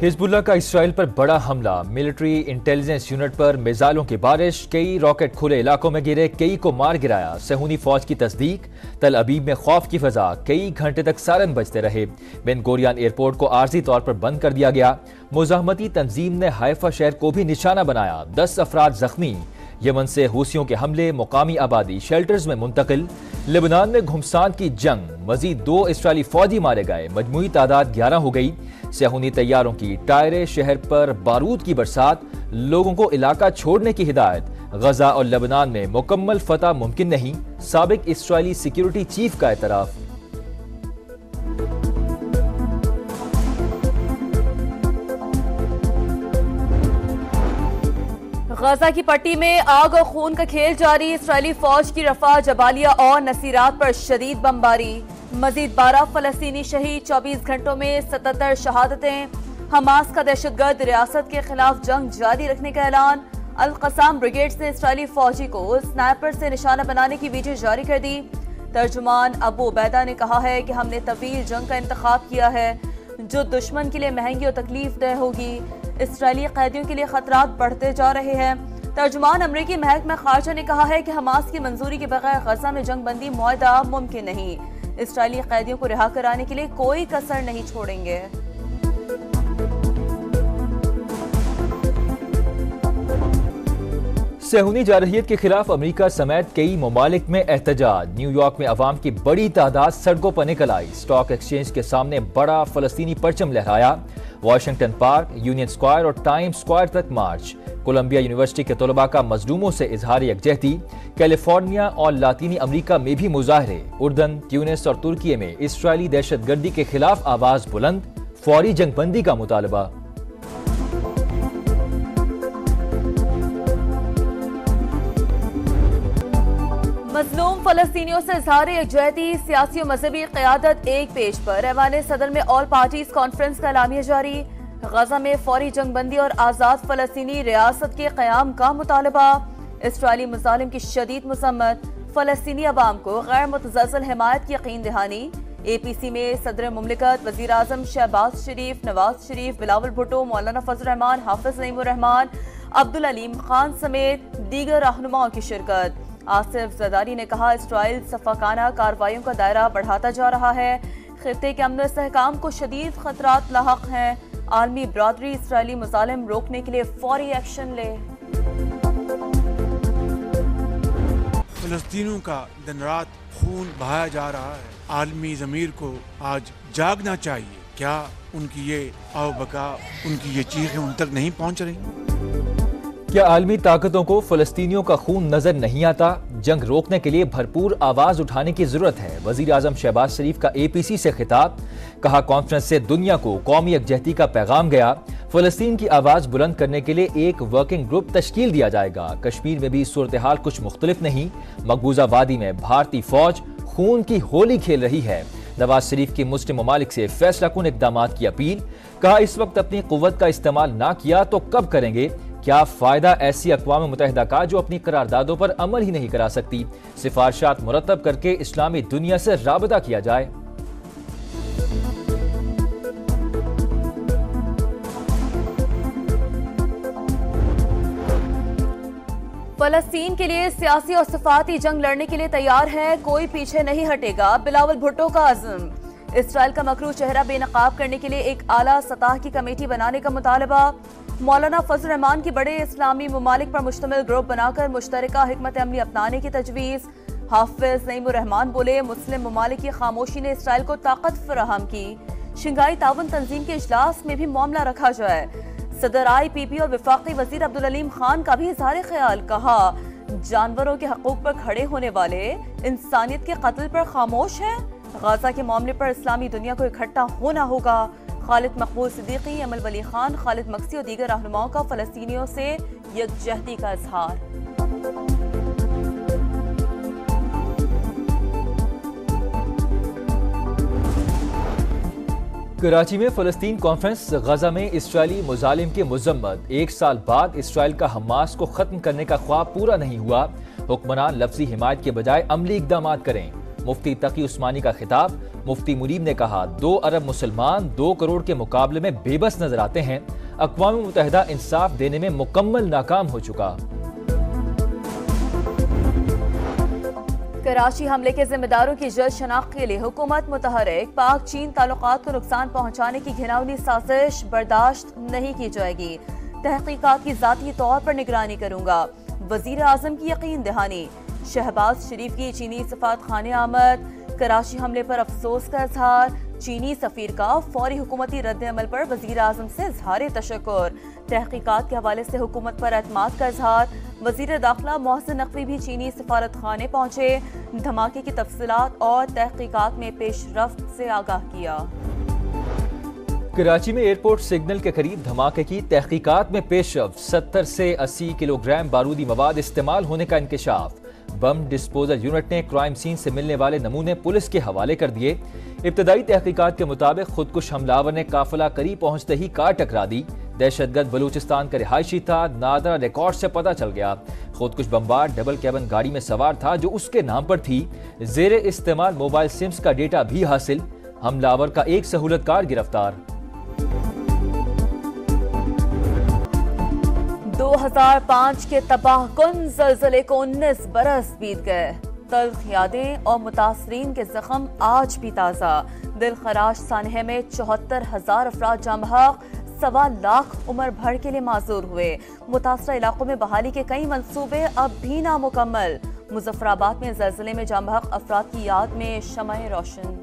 Hezbollah का Israel पर बड़ा हमला, मिलिट्री इंटेलिजेंस यूनिट पर मिसाइलों की बारिश, कई रॉकेट खुले इलाकों में गिरे, कई को मार गिराया। सेहूनी फौज की तस्दीक, तल अबीब में खौफ की फजा, कई घंटे तक सायरन बजते रहे। बेन गोरियन एयरपोर्ट को आर्जी तौर पर बंद कर दिया गया। मुजाहमती तंजीम ने हाइफा शहर को भी निशाना बनाया, 10 अफराद जख्मी। यमन से हूसियों के हमले, मुकामी आबादी शेल्टर्स में मुंतकिल। लेबनान में घुमसान की जंग, मजीद 2 इसराइली फौजी मारे गए, मजमूई तादाद 11 हो गई। सेहूनी तैयारों की टायरे शहर पर बारूद की बरसात, लोगों को इलाका छोड़ने की हिदायत। गजा और लेबनान में मुकम्मल फतह मुमकिन नहीं, साबिक इसराइली सिक्योरिटी चीफ का एतराफ। गजा की पट्टी में आग और खून का खेल जारी, इसराइली फौज की रफा, जबालिया और नसीरात पर शदीद बमबारी। मजीद 12 फलस्तीनी शहीद, 24 घंटों में 77 शहादतें। हमास का दहशतगर्द रियासत के खिलाफ जंग जारी रखने का ऐलान। अल कसाम ब्रिगेड्स ने इसराइली फौजी को स्नाइपर से निशाना बनाने की वीडियो जारी कर दी। तर्जुमान अबू उबैदा ने कहा है कि हमने तवील जंग का इंतखाब किया है जो दुश्मन के लिए महंगी और तकलीफ दह होगी। इसराइली कैदियों के लिए खतरात बढ़ते जा रहे हैं। तर्जुमान अमरीकी महकमा खारजा ने कहा है कि हमास की मंजूरी के बगैर गजा में जंग बंदी मुआहदा मुमकिन नहीं। इसराइली कैदियों को रिहा कराने के लिए कोई कसर नहीं छोड़ेंगे। सेहूनी जारहियत के खिलाफ अमेरिका समेत कई ममालिक में एहतजाज। न्यूयॉर्क में अवाम की बड़ी तादाद सड़कों पर निकल आई, स्टॉक एक्सचेंज के सामने बड़ा फलस्तीनी परचम लहराया। वाशिंगटन पार्क, यूनियन स्क्वायर और टाइम स्क्वायर तक मार्च। कोलंबिया यूनिवर्सिटी के तलबा का मजलूमों से इजहार यकजहती। कैलिफोर्निया और लातीनी अमरीका में भी मुजाहरे। उर्दन, ट्यूनिस और तुर्की में इसराइली दहशतगर्दी के खिलाफ आवाज बुलंद, फौरी जंगबंदी का मुतालबा। मजलूम फलस्तीनियों से इजहार यकजहती, सियासी और मजहबी क़यादत एक पेज पर। ऐवान सदर में ऑल पार्टीज कॉन्फ्रेंस का एलामिया जारी। गजा में फौरी जंगबंदी और आज़ाद फलस्तीनी रियासत के क़याम का मुतालबा। इसराइली मुजालिम की शदीद मज़म्मत, फलस्तीनी अवाम को गैर मुतज़लज़ल हिमायत की यकीन दहानी। APC में सदर मुमलिकत, वज़ीर आज़म शहबाज शरीफ, नवाज शरीफ, बिलावल भुट्टो, मौलाना फजल रहमान, हाफिज नईमुर रहमान, अब्दुल अलीम खान समेत दीगर रहनुमाओं की शिरकत। आसिफ ज़रदारी ने कहा, इसराइल सफाकाना कार्रवाइयों का दायरा बढ़ाता जा रहा है। खित्ते के अमन इस्तेहकाम को शदीद खतरात लाहक हैं। आलमी बरादरी इसराइली मुजालिम रोकने के लिए फौरी एक्शन ले। फलस्तीनियों का दिन रात खून बहाया जा रहा है। आलमी ज़मीर को आज जागना चाहिए। क्या उनकी ये आवबका, उनकी ये चीखें उन तक नहीं पहुंच रही? क्या आलमी ताकतों को फलस्तीनियों का खून नजर नहीं आता? जंग रोकने के लिए भरपूर आवाज उठाने की जरूरत है। वजीर आजम शहबाज शरीफ का APC से खिताब, कहा कॉन्फ्रेंस से दुनिया को कौमी यकजहती का पैगाम गया। फलस्तीन की आवाज बुलंद करने के लिए एक वर्किंग ग्रुप तश्कील दिया जाएगा। कश्मीर में भी सूरत हाल कुछ मुख्तलिफ नहीं। मकबूजा वादी में भारतीय फौज खून की होली खेल रही है। नवाज शरीफ की मुस्लिम ममालिक से फैसला कुन इक़दाम की अपील, कहा इस वक्त अपनी कुव्वत का इस्तेमाल ना किया तो कब करेंगे? क्या फायदा ऐसी अक़वाम मुत्तहिदा का जो अपनी करारदादों पर अमल ही नहीं करा सकती? सिफारिशात मुरतब करके इस्लामी दुनिया से राबता किया जाए। फलस्तीन के लिए सियासी और सफाती जंग लड़ने के लिए तैयार है, कोई पीछे नहीं हटेगा, बिलावल भुट्टो का अज़्म। इसराइल का मकरू चेहरा बेनकाब करने के लिए एक आला सतह की कमेटी बनाने का मुतालबा। मौलाना फजल रहमान की बड़े इस्लामी ममालिक पर मुश्तमिल ग्रुप बनाकर मुश्तरका हिकमत अमली अपनाने की तजवीज़। हाफिज नईमुर रहमान बोले, मुस्लिम ममालिक की खामोशी ने इसराइल को ताकत फराहम की। शंघाई ताउन तंजीम के इजलास में भी मामला रखा जाए। सदर IPP और वफाकी वजीर अब्दुल अलीम खान का भी इजहार ख्याल, कहा जानवरों के हकूक पर खड़े होने वाले इंसानियत के कत्ल पर खामोश हैं। गजा के मामले पर इस्लामी दुनिया को इकट्ठा होना होगा। खालिद मकबूल सिद्दीकी, अमल वली खान, खालिद मक्सी और दीगर रहनुमाओं का फलस्तीनियों से यकजहती का इजहार। कराची में फलस्तीन कॉन्फ्रेंस, गजा में इसराइली मुजालिम की मजम्मत। 1 साल बाद इसराइल का हमास को खत्म करने का ख्वाब पूरा नहीं हुआ। हुक्मरान लफ्जी हिमायत के बजाय अमली इक़दाम करें। मुफ्ती तकी उस्मानी का खिताब, مفتی منیب نے کہا 2 ارب مسلمان 2 کروڑ کے مقابلے میں بے بس نظر آتے ہیں، اقوام متحدہ انصاف دینے میں مکمل ناکام ہو چکا۔ کراچی حملے کے ذمہ داروں کی جلد شناخت کے لیے حکومت متحرک، پاک چین تعلقات کو نقصان پہنچانے کی گھناؤنی سازش برداشت نہیں کی جائے گی، تحقیقات کی ذاتی طور پر نگرانی کروں گا، وزیر اعظم کی یقین دہانی۔ شہباز شریف کی چینی سفارت خانے آمد، کراچی حملے پر افسوس کا اظہار، چینی سفیر کا فوری حکومتی رد عمل پر وزیر اعظم سے اظہار تشکر، تحقیقات کے حوالے سے حکومت پر اعتماد کا اظہار۔ وزیر داخلہ محسن نقوی بھی چینی سفارت خانے پہنچے، دھماکے کی تفصیلات اور تحقیقات میں پیش رفت سے آگاہ کیا۔ کراچی میں ایئرپورٹ سگنل کے قریب دھماکے کی تحقیقات میں پیش رفت، 70 سے 80 کلو گرام بارودی مواد استعمال ہونے کا انکشاف۔ بم ڈسپوزل یونٹ نے کرائم سین سے ملنے والے نمونے پولیس کے حوالے کر دیے۔ ابتدائی تحقیقات کے مطابق خودکش حملہ آور نے قافلہ قریب پہنچتے ہی کار ٹکرا دی۔ دہشت گرد بلوچستان کا رہائشی تھا، نادرا ریکارڈ سے پتہ چل گیا۔ خودکش بمبار ڈبل کیبن گاڑی میں سوار تھا جو اس کے نام پر تھی۔ زیر استعمال موبائل سمز کا ڈیٹا بھی حاصل۔ حملہ آور کا ایک سہولت کار گرفتار۔ 2005 کے تباہ کن زلزلے کو 19 برس بیت گئے، تلخ یادیں اور متاثرین کے زخم آج بھی تازہ۔ دل خراش سانحے میں 74,000 افراد جاں بحق، 1.25 لاکھ عمر بھر کے لیے معذور ہوئے۔ متاثرہ علاقوں میں بحالی کے کئی منصوبے اب بھی نامکمل۔ مظفر آباد میں زلزلے میں جاں بحق افراد کی یاد میں شمع روشن۔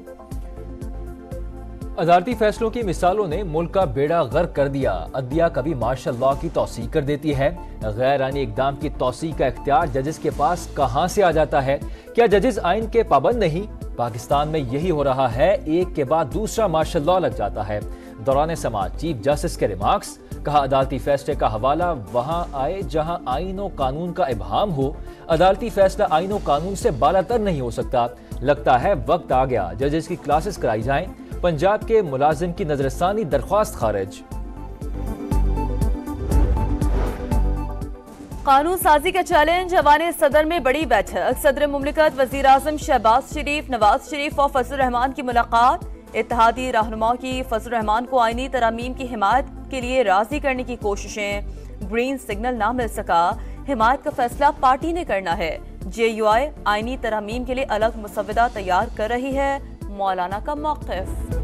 عدالتی فیصلوں کی مثالوں نے ملک کا بیڑا غرق کر دیا۔ عدلیہ کبھی مارشل لاء کی توسیع کر دیتی ہے، غیر آئینی اقدام کی توسیع کا اختیار ججز کے پاس کہاں سے آ جاتا ہے؟ کیا ججز آئین کے پابند نہیں؟ پاکستان میں یہی ہو رہا ہے، ایک کے بعد دوسرا مارشل لاء لگ جاتا ہے۔ دوران سماعت چیف جسٹس کے ریمارکس، کہا عدالتی فیصلے کا حوالہ وہاں آئے جہاں آئین و قانون کا ابہام ہو۔ عدالتی فیصلہ آئین و قانون سے بالاتر نہیں ہو سکتا۔ لگتا ہے وقت آ گیا ججز کی کلاسز کرائی جائیں۔ پنجاب کے ملازم کی نظر ثانی درخواست خارج۔ قانون سازی کا چیلنج، ایوان صدر میں بڑی بیٹھک، صدر مملکت وزیر اعظم شہباز شریف، نواز شریف اور فضل الرحمان کی ملاقات۔ اتحادی رہنماؤں کی فضل الرحمان کو آئینی ترامیم کی حمایت کے لیے راضی کرنے کی کوششیں، گرین سگنل نہ مل سکا، حمایت کا فیصلہ پارٹی نے کرنا ہے۔ جے یو آئی آئینی ترامیم کے لیے الگ مسودہ تیار کر رہی ہے، مولانا کا موقف۔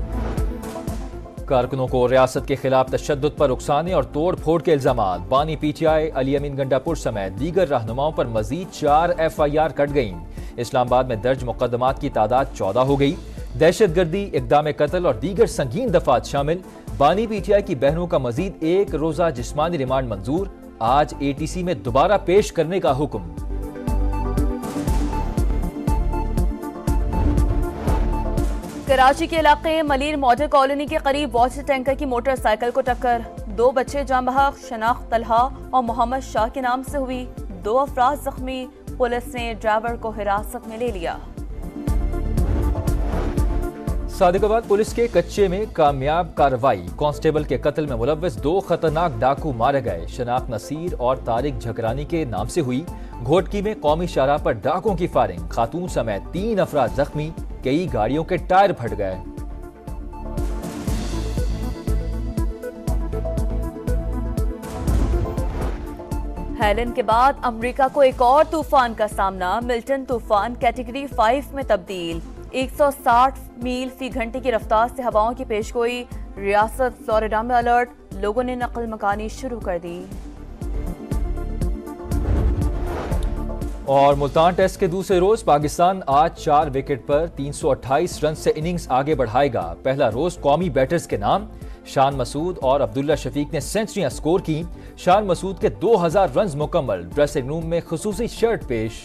کارکنوں کو ریاست کے خلاف تشدد پر اکسانے اور توڑ پھوڑ کے الزامات، بانی پی ٹی آئی علی امین گنڈا پور سمیت دیگر رہنماؤں پر مزید 4 FIR کٹ گئیں۔ اسلام آباد میں درج مقدمات کی تعداد 14 ہو گئی۔ دہشت گردی، اقدام قتل اور دیگر سنگین دفعات شامل۔ بانی پی ٹی آئی کی بہنوں کا مزید 1 روزہ جسمانی ریمانڈ منظور، آج ATC میں دوبارہ پیش کرنے کا حکم۔ کراچی کے علاقے ملیر ماڈل کالونی کے قریب واٹر ٹینکر کی موٹر سائیکل کو ٹکر، 2 بچے جاں بحق، شناخت طلحہ اور محمد شاہ کے نام سے ہوئی، 2 افراد زخمی، پولیس نے ڈرائیور کو حراست میں لے لیا۔ صادق آباد پولیس کے کچے میں کامیاب کارروائی، کانسٹیبل کے قتل میں ملوث 2 خطرناک ڈاکو مارے گئے، شناخت نصیر اور طارق جھکرانی کے نام سے ہوئی۔ گھوٹکی میں قومی شاہراہ پر ڈاکوں کی فائرنگ، خاتون سمیت 3 افراد زخمی، کئی گاڑیوں کے ٹائر پھٹ گئے۔ ہیلن کے بعد امریکہ کو ایک اور طوفان کا سامنا، ملٹن طوفان کیٹیگری 5 میں تبدیل، 160 میل فی گھنٹے کی رفتار سے ہواؤں کی پیشگوئی، ریاست فلوریڈا میں الرٹ، لوگوں نے نقل مکانی شروع کر دی۔ اور ملتان ٹیسٹ کے دوسرے روز پاکستان آج 4 وکٹ پر 328 رن سے اننگز آگے بڑھائے گا۔ پہلا روز قومی بیٹرز کے نام، شان مسعود اور عبداللہ شفیق نے سینچریاں سکور کی۔ شان مسعود کے 2000 رنز مکمل، ڈریسنگ روم میں خصوصی شرٹ پیش۔